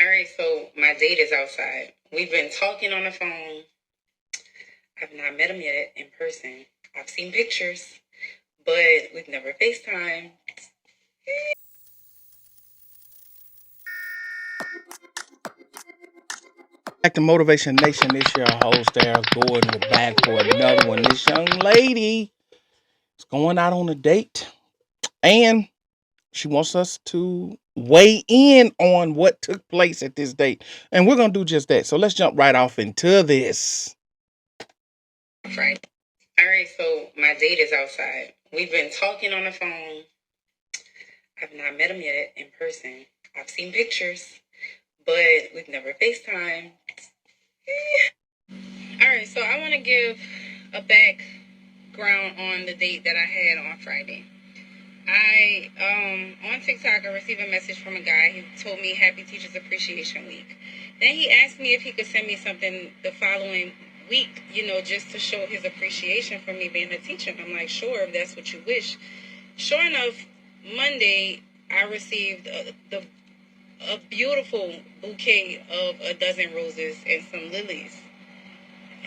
All right, so my date is outside. We've been talking on the phone. I've not met him yet in person. I've seen pictures, but we've never FaceTime. Back to Motivation Nation. This your host, Air Gordon. We're back for another one. This young lady is going out on a date, and she wants us to weigh in on what took place at this date. And we're going to do just that. So let's jump right off into this. Right. All right, so my date is outside. We've been talking on the phone. I've not met him yet in person. I've seen pictures, but we've never FaceTime. All right, so I want to give a background on the date that I had on Friday. On TikTok, I received a message from a guy. He told me Happy Teachers Appreciation Week. Then he asked me if he could send me something the following week, just to show his appreciation for me being a teacher. And I'm like, sure, if that's what you wish. Sure enough, Monday, I received a beautiful bouquet of a dozen roses and some lilies.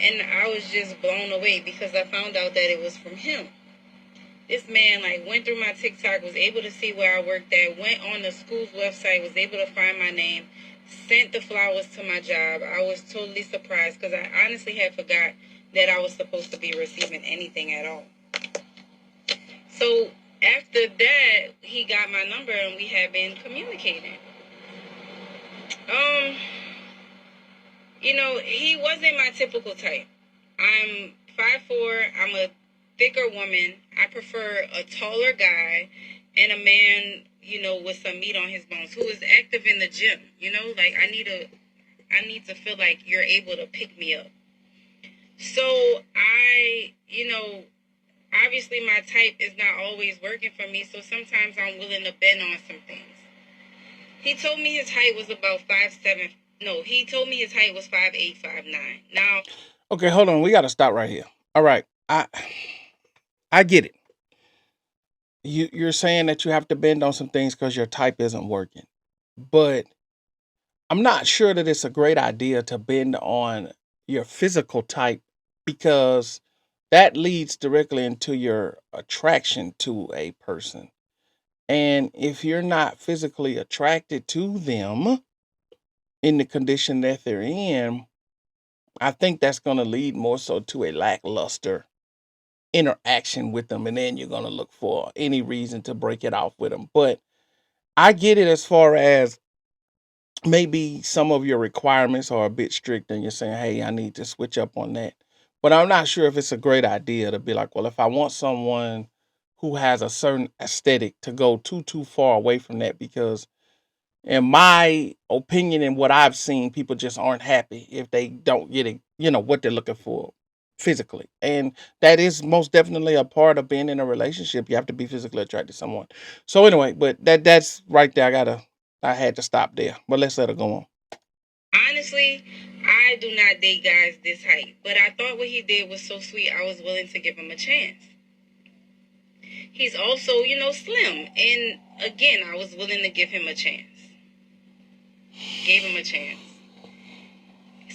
And I was just blown away because I found out that it was from him. This man went through my TikTok, was able to see where I worked at, went on the school's website, was able to find my name, sent the flowers to my job. I was totally surprised because I honestly had forgot that I was supposed to be receiving anything at all. So after that, he got my number and we had been communicating. He wasn't my typical type. I'm 5'4", I'm a thicker woman. I prefer a taller guy and a man, with some meat on his bones who is active in the gym. I need to feel like you're able to pick me up. So obviously my type is not always working for me. So sometimes I'm willing to bend on some things. He told me his height was about 5'7". No, he told me his height was 5'8", 5'9". Now, Okay, hold on. We got to stop right here. All right. I get it. You're saying that you have to bend on some things because your type isn't working. But I'm not sure that it's a great idea to bend on your physical type because that leads directly into your attraction to a person. And if you're not physically attracted to them in the condition that they're in, I think that's going to lead more so to a lackluster interaction with them. And then you're going to look for any reason to break it off with them. But I get it as far as maybe some of your requirements are a bit strict and you're saying, hey, I need to switch up on that. But I'm not sure if it's a great idea to be like, well, if I want someone who has a certain aesthetic to go too far away from that, because in my opinion and what I've seen, people just aren't happy if they don't get it, what they're looking for physically. And that is most definitely a part of being in a relationship. You have to be physically attracted to someone. So anyway, but that's right there. I had to stop there. But let's let it go on. Honestly, I do not date guys this height, but I thought what he did was so sweet, I was willing to give him a chance. He's also, slim, and again, I was willing to give him a chance. Gave him a chance.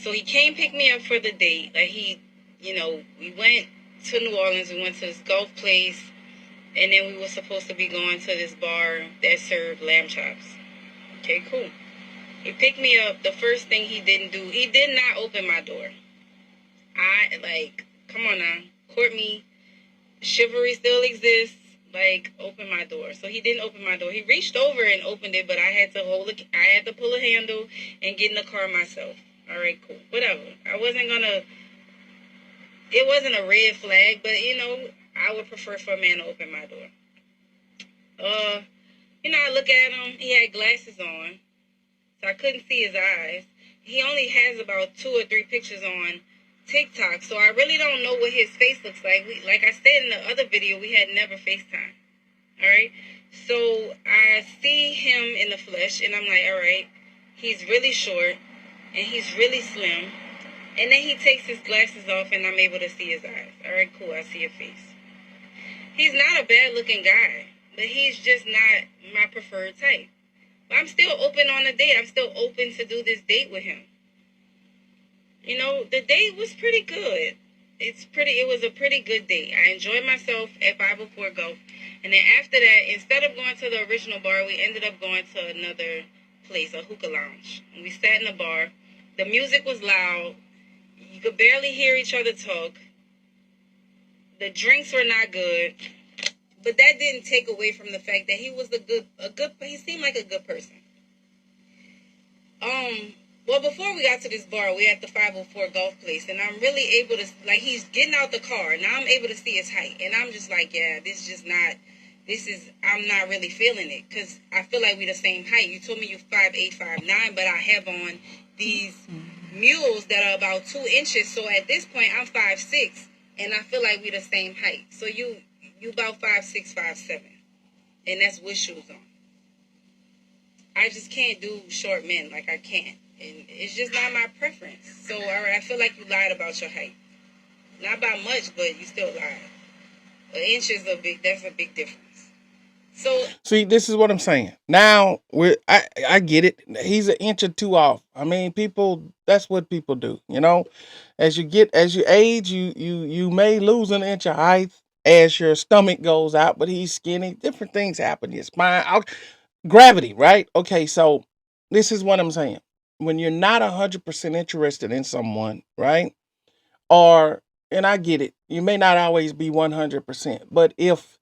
So he came pick me up for the date. We went to New Orleans, we went to this golf place, and then we were supposed to be going to this bar that served lamb chops. Okay, cool. He picked me up. The first thing he didn't do, he did not open my door. Come on now. Court me. Chivalry still exists. Open my door. So he didn't open my door. He reached over and opened it, but I had to pull a handle and get in the car myself. All right, cool. Whatever. It wasn't a red flag, but I would prefer for a man to open my door. I look at him. He had glasses on, so I couldn't see his eyes. He only has about 2 or 3 pictures on TikTok, so I really don't know what his face looks like. Like I said in the other video, we had never FaceTime. All right? So I see him in the flesh, and I'm like, all right, he's really short, and he's really slim. And then he takes his glasses off, and I'm able to see his eyes. All right, cool, I see your face. He's not a bad-looking guy, but he's just not my preferred type. But I'm still open on a date. I'm still open to do this date with him. You know, the date was pretty good. It was a pretty good date. I enjoyed myself at 504 Golf. And then after that, instead of going to the original bar, we ended up going to another place, a hookah lounge. And we sat in the bar. The music was loud. You could barely hear each other talk. The drinks were not good. But that didn't take away from the fact that he was he seemed like a good person. Well, before we got to this bar, we at the 504 Golf place, and I'm really able to, like, he's getting out the car. Now I'm able to see his height, and I'm just like, yeah, I'm not really feeling it, because I feel like we the same height. You told me you 5'8", 5'9", but I have on these mules that are about 2 inches, so at this point, I'm 5'6", and I feel like we the same height. So you about 5'6", 5'7", and that's with shoes on. I just can't do short men, like I can't. And it's just not my preference. So, all right, I feel like you lied about your height. Not by much, but you still lied. An inch is that's a big difference. So, see, this is what I'm saying. Now, I get it. He's an inch or two off. I mean, that's what people do. You know, as you age, you may lose an inch of height as your stomach goes out, but he's skinny. Different things happen. Your spine, gravity, right? Okay, so this is what I'm saying. When you're not 100% interested in someone, right? And I get it, you may not always be 100%, but if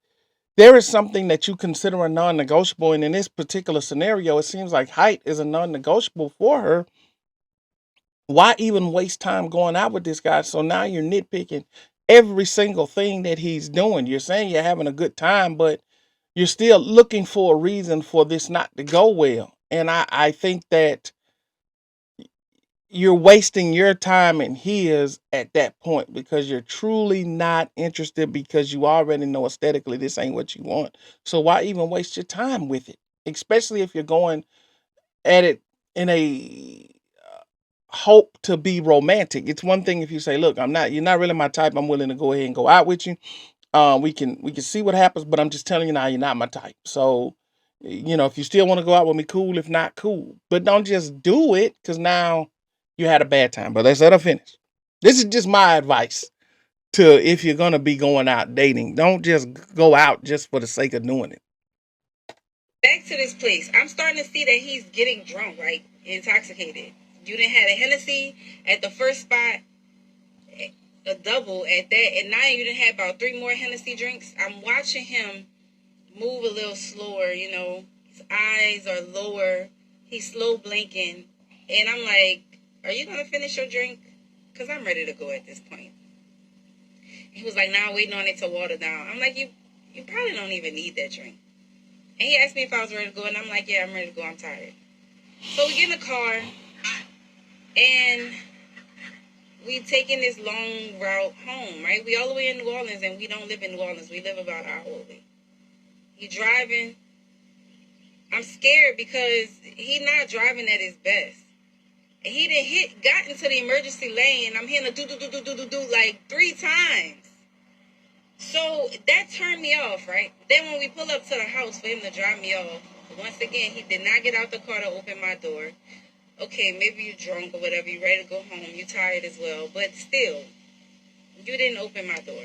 there is something that you consider a non-negotiable, and in this particular scenario, it seems like height is a non-negotiable for her, why even waste time going out with this guy? So now you're nitpicking every single thing that he's doing. You're saying you're having a good time, but you're still looking for a reason for this not to go well. And I think that you're wasting your time and his at that point, because you're truly not interested, because you already know aesthetically this ain't what you want. So why even waste your time with it? Especially if you're going at it in a hope to be romantic. It's one thing if you say, look, you're not really my type. I'm willing to go ahead and go out with you. We can see what happens, but I'm just telling you now, you're not my type. So, if you still want to go out with me, cool. If not, cool. But don't just do it, because now you had a bad time. But let's let her finish. This is just my advice to, if you're gonna be going out dating, don't just go out just for the sake of doing it. back to this place. I'm starting to see that he's getting drunk, right? Intoxicated. You didn't have a Hennessy at the first spot, a double at that, and now you didn't have about 3 more Hennessy drinks. I'm watching him move a little slower, his eyes are lower, he's slow blinking, and I'm like, are you gonna finish your drink? Because I'm ready to go at this point. He was like, now waiting on it to water down. I'm like, you probably don't even need that drink. And he asked me if I was ready to go, and I'm like, yeah, I'm ready to go, I'm tired. So we get in the car, and we taking this long route home, right? We all the way in New Orleans, and we don't live in New Orleans. We live about an hour away. He driving. I'm scared because he not driving at his best. And he done got into the emergency lane. I'm hearing a do like 3 times. So that turned me off, right? Then when we pull up to the house for him to drop me off, once again, he did not get out the car to open my door. Okay, maybe you're drunk or whatever. You're ready to go home. You're tired as well. But still, you didn't open my door.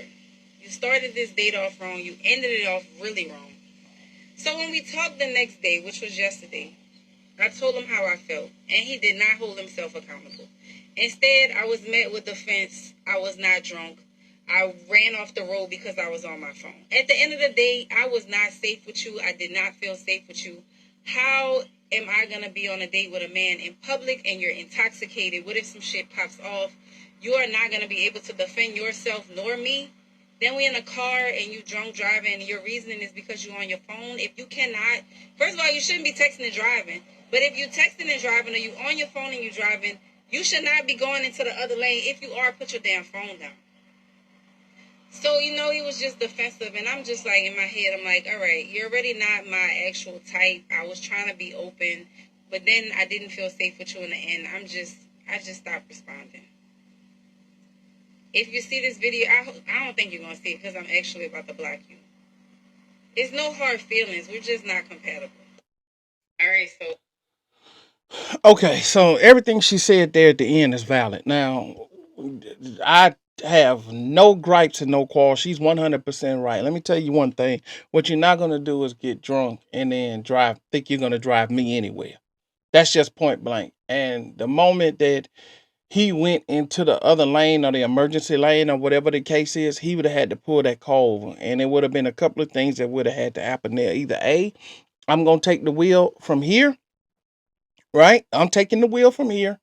You started this date off wrong. You ended it off really wrong. So when we talked the next day, which was yesterday, I told him how I felt, and he did not hold himself accountable. Instead, I was met with defense. I was not drunk. I ran off the road because I was on my phone. At the end of the day, I was not safe with you. I did not feel safe with you. How am I going to be on a date with a man in public and you're intoxicated? What if some shit pops off? You are not going to be able to defend yourself nor me. Then we in a car and you drunk driving, and your reasoning is because you're on your phone. If you cannot, first of all, you shouldn't be texting and driving. But if you texting and driving, or you on your phone and you driving, you should not be going into the other lane. If you are, put your damn phone down. So, he was just defensive, and I'm just like, in my head, I'm like, all right, you're already not my actual type. I was trying to be open, but then I didn't feel safe with you in the end. I just stopped responding. If you see this video, I don't think you're going to see it, because I'm actually about to block you. It's no hard feelings. We're just not compatible. All right, so Okay, so everything she said there at the end is valid. Now, I have no gripes and no quarrels. She's 100% right. Let me tell you one thing. What you're not going to do is get drunk and then think you're going to drive me anywhere. That's just point blank. And the moment that he went into the other lane or the emergency lane or whatever the case is, he would have had to pull that car over. And it would have been a couple of things that would have had to happen there. Either A, I'm going to take the wheel from here, right? I'm taking the wheel from here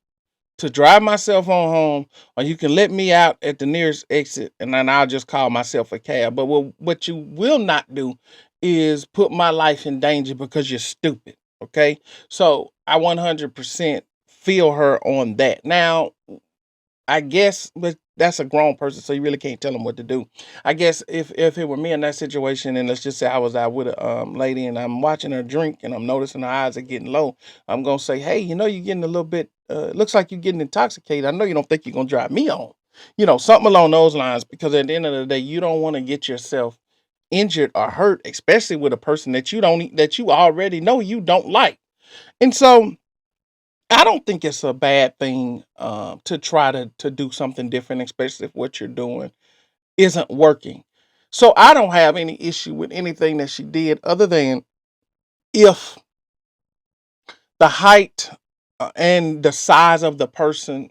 to drive myself on home, or you can let me out at the nearest exit and then I'll just call myself a cab. But what you will not do is put my life in danger because you're stupid. Okay. So I 100% feel her on that. Now, I guess, but that's a grown person, so you really can't tell them what to do. I guess if it were me in that situation, and let's just say I was out with a lady, and I'm watching her drink, and I'm noticing her eyes are getting low, I'm gonna say, hey, you're getting a little bit. Looks like you're getting intoxicated. I know you don't think you're gonna drive me on, something along those lines. Because at the end of the day, you don't want to get yourself injured or hurt, especially with a person that you already know you don't like. And so I don't think it's a bad thing to try to do something different, especially if what you're doing isn't working. So I don't have any issue with anything that she did, other than if the height and the size of the person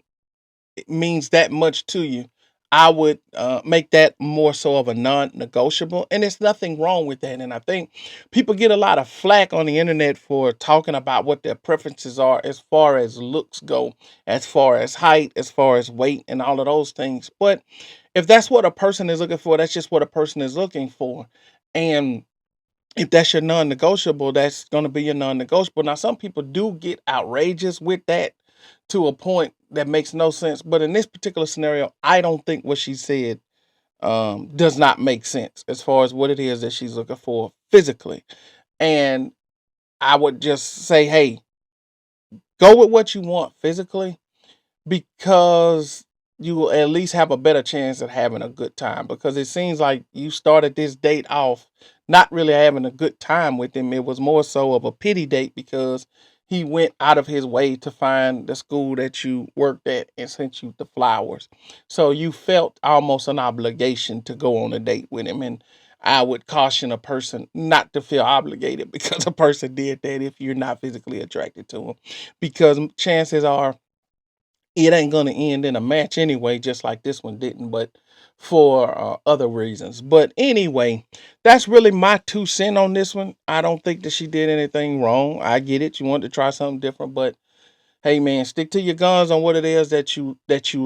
means that much to you, I would make that more so of a non-negotiable. And there's nothing wrong with that. And I think people get a lot of flack on the internet for talking about what their preferences are as far as looks go, as far as height, as far as weight, and all of those things. But if that's what a person is looking for, that's just what a person is looking for. And if that's your non-negotiable, that's going to be your non-negotiable. Now, some people do get outrageous with that to a point that makes no sense. But in this particular scenario, I don't think what she said does not make sense as far as what it is that she's looking for physically. And I would just say, hey, go with what you want physically, because you will at least have a better chance of having a good time. Because it seems like you started this date off not really having a good time with him. It was more so of a pity date because he went out of his way to find the school that you worked at and sent you the flowers. So you felt almost an obligation to go on a date with him. And I would caution a person not to feel obligated because a person did that if you're not physically attracted to him. Because chances are it ain't gonna end in a match anyway, just like this one didn't, but for other reasons. But anyway, that's really my 2 cents on this one. I don't think that she did anything wrong. I get it. You want to try something different, but hey man, stick to your guns on what it is that you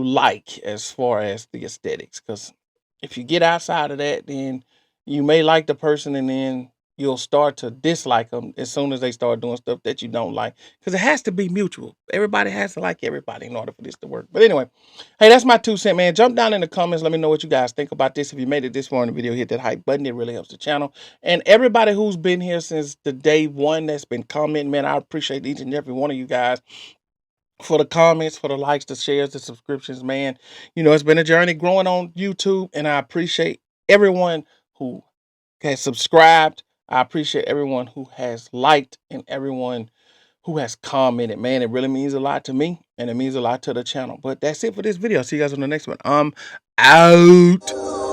like as far as the aesthetics. Because if you get outside of that, then you may like the person, and then you'll start to dislike them as soon as they start doing stuff that you don't like. Because it has to be mutual. Everybody has to like everybody in order for this to work. But anyway, hey, that's my 2 cents, man. Jump down in the comments. Let me know what you guys think about this. If you made it this far in the video, hit that hype button. It really helps the channel. And everybody who's been here since the day one that's been commenting, man, I appreciate each and every one of you guys for the comments, for the likes, the shares, the subscriptions, man. It's been a journey growing on YouTube, and I appreciate everyone who has subscribed. I appreciate everyone who has liked and everyone who has commented. Man, it really means a lot to me, and it means a lot to the channel. But that's it for this video. See you guys on the next one. I'm out.